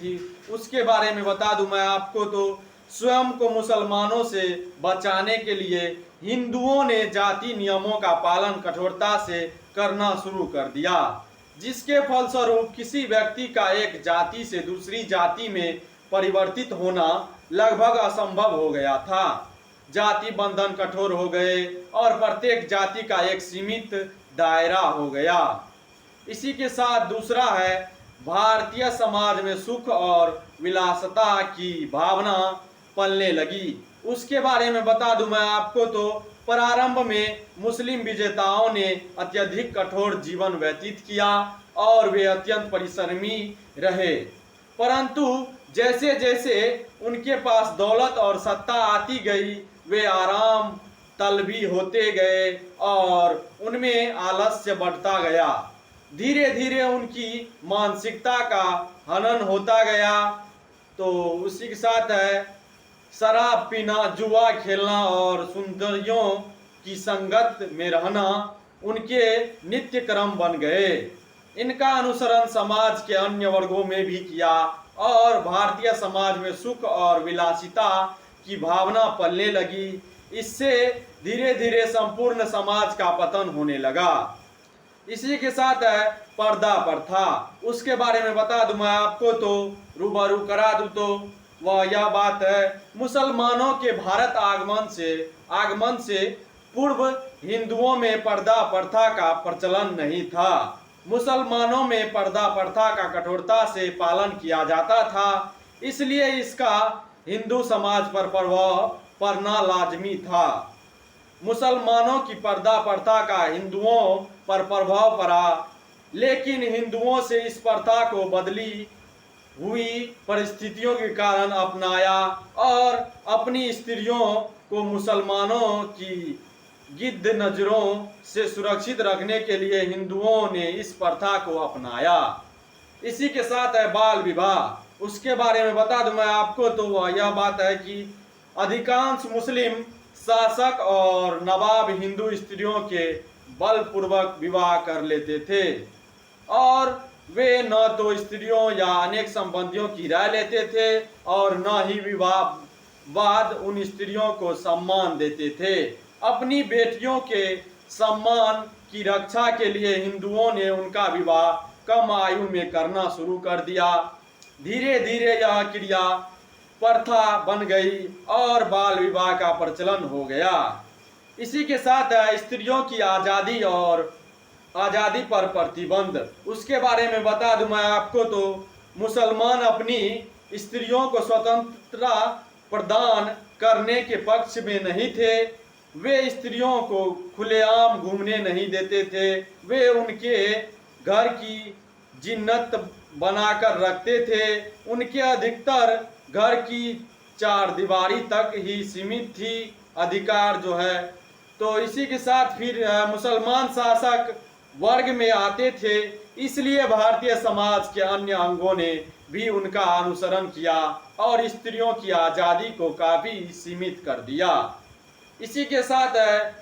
थी उसके बारे में बता दूं मैं आपको। तो स्वयं को मुसलमानों से बचाने के लिए हिंदुओं ने जाति नियमों का पालन कठोरता से करना शुरू कर दिया, जिसके फलस्वरूप किसी व्यक्ति का एक जाति से दूसरी जाति में परिवर्तित होना लगभग असंभव हो गया था। जाति बंधन कठोर हो गए और प्रत्येक जाति का एक सीमित दायरा हो गया। इसी के साथ दूसरा है, भारतीय समाज में सुख और विलासता की भावना पलने लगी। उसके बारे में बता दूं मैं आपको। तो प्रारंभ में मुस्लिम विजेताओं ने अत्यधिक कठोर जीवन व्यतीत किया और वे अत्यंत परिश्रमी रहे, परंतु जैसे जैसे उनके पास दौलत और सत्ता आती गई वे आराम तलबी होते गए और उनमें आलस्य बढ़ता गया। धीरे धीरे उनकी मानसिकता का हनन होता गया। तो उसी के साथ है, शराब पीना, जुआ खेलना और सुंदरियों की संगत में रहना उनके नित्य क्रम बन गए। इनका अनुसरण समाज के अन्य वर्गों में भी किया और भारतीय समाज में सुख और विलासिता की भावना पलने लगी। इससे धीरे धीरे संपूर्ण समाज का पतन होने लगा। इसी के साथ है पर्दा प्रथा। उसके बारे में बता दूं मैं आपको। तो रूबरू करा दूं तो वह यह बात है, मुसलमानों के भारत आगमन से पूर्व हिंदुओं में पर्दा प्रथा का प्रचलन नहीं था। मुसलमानों में पर्दा प्रथा का कठोरता से पालन किया जाता था, इसलिए इसका हिंदू समाज पर प्रभाव पड़ना लाजमी था। मुसलमानों की पर्दा प्रथा का हिंदुओं पर प्रभाव पड़ा, लेकिन हिंदुओं से इस प्रथा को बदली हुई परिस्थितियों के कारण अपनाया और अपनी स्त्रियों को मुसलमानों की गिद्ध नजरों से सुरक्षित रखने के लिए हिंदुओं ने इस प्रथा को अपनाया। इसी के साथ है बाल विवाह। उसके बारे में बता दूं मैं आपको। तो वह यह बात है कि अधिकांश मुस्लिम शासक और नवाब हिंदू स्त्रियों के बलपूर्वक विवाह कर लेते थे और वे न तो स्त्रियों या अनेक संबंधियों की राय लेते थे और न ही विवाह बाद उन स्त्रियों को सम्मान देते थे। अपनी बेटियों के सम्मान की रक्षा के लिए हिंदुओं ने उनका विवाह कम आयु में करना शुरू कर दिया। धीरे धीरे यह क्रिया प्रथा बन गई और बाल विवाह का प्रचलन हो गया। इसी के साथ स्त्रियों की आज़ादी पर प्रतिबंध। उसके बारे में बता दूं मैं आपको। तो मुसलमान अपनी स्त्रियों को स्वतंत्रता प्रदान करने के पक्ष में नहीं थे। वे स्त्रियों को खुलेआम घूमने नहीं देते थे। वे उनके घर की जिन्नत बनाकर रखते थे। उनके अधिकतर घर की चारदीवारी तक ही सीमित थी अधिकार जो है। तो इसी के साथ फिर मुसलमान शासक वर्ग में आते थे, इसलिए भारतीय समाज के अन्य अंगों ने भी उनका अनुसरण किया और स्त्रियों की आज़ादी को काफ़ी सीमित कर दिया। इसी के साथ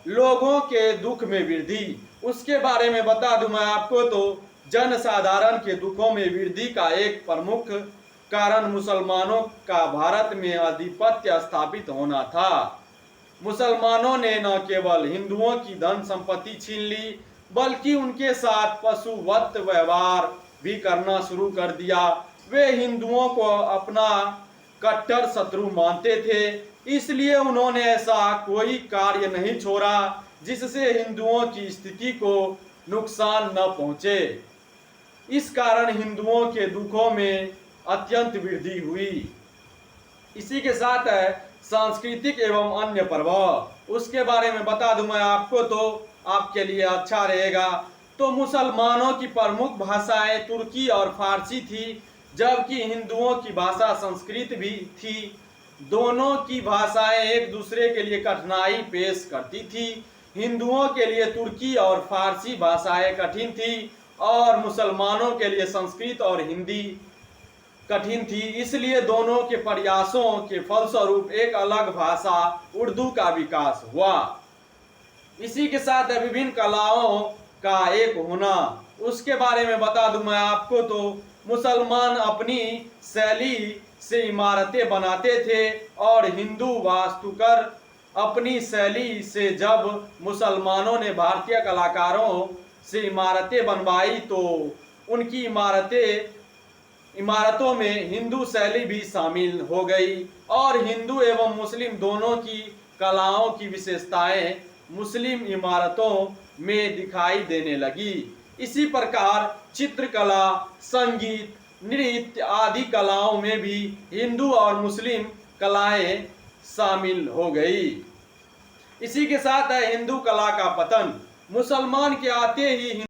लोगों के दुख में वृद्धि। उसके बारे में बता दूं मैं आपको। तो जनसाधारण के दुखों में वृद्धि का एक प्रमुख कारण मुसलमानों का भारत में आधिपत्य स्थापित होना था। मुसलमानों ने न केवल हिंदुओं की धन संपत्ति छीन ली, बल्कि उनके साथ पशुवत व्यवहार भी करना शुरू कर दिया। वे हिंदुओं को अपना कट्टर शत्रु मानते थे, इसलिए उन्होंने ऐसा कोई कार्य नहीं छोड़ा जिससे हिंदुओं की स्थिति को नुकसान न पहुंचे। इस कारण हिंदुओं के दुखों में अत्यंत वृद्धि हुई। इसी के साथ सांस्कृतिक एवं अन्य प्रभाव। उसके बारे में बता दूं मैं आपको। तो आपके लिए अच्छा रहेगा। तो मुसलमानों की प्रमुख भाषाएं तुर्की और फारसी थी, जबकि हिंदुओं की भाषा संस्कृत भी थी। दोनों की भाषाएं एक दूसरे के लिए कठिनाई पेश करती थी। हिंदुओं के लिए तुर्की और फारसी भाषाएं कठिन थी और मुसलमानों के लिए संस्कृत और हिंदी कठिन थी। इसलिए दोनों के प्रयासों के फलस्वरूप एक अलग भाषा उर्दू का विकास हुआ। इसी के साथ विभिन्न कलाओं का एक होना। उसके बारे में बता दूं मैं आपको। तो मुसलमान अपनी शैली से इमारतें बनाते थे और हिंदू वास्तुकार अपनी शैली से। जब मुसलमानों ने भारतीय कलाकारों से इमारतें बनवाई तो उनकी इमारतों में हिंदू शैली भी शामिल हो गई और हिंदू एवं मुस्लिम दोनों की कलाओं की विशेषताएं मुस्लिम इमारतों में दिखाई देने लगी। इसी प्रकार चित्रकला, संगीत, नृत्य आदि कलाओं में भी हिंदू और मुस्लिम कलाएं शामिल हो गई। इसी के साथ है हिंदू कला का पतन। मुसलमान के आते ही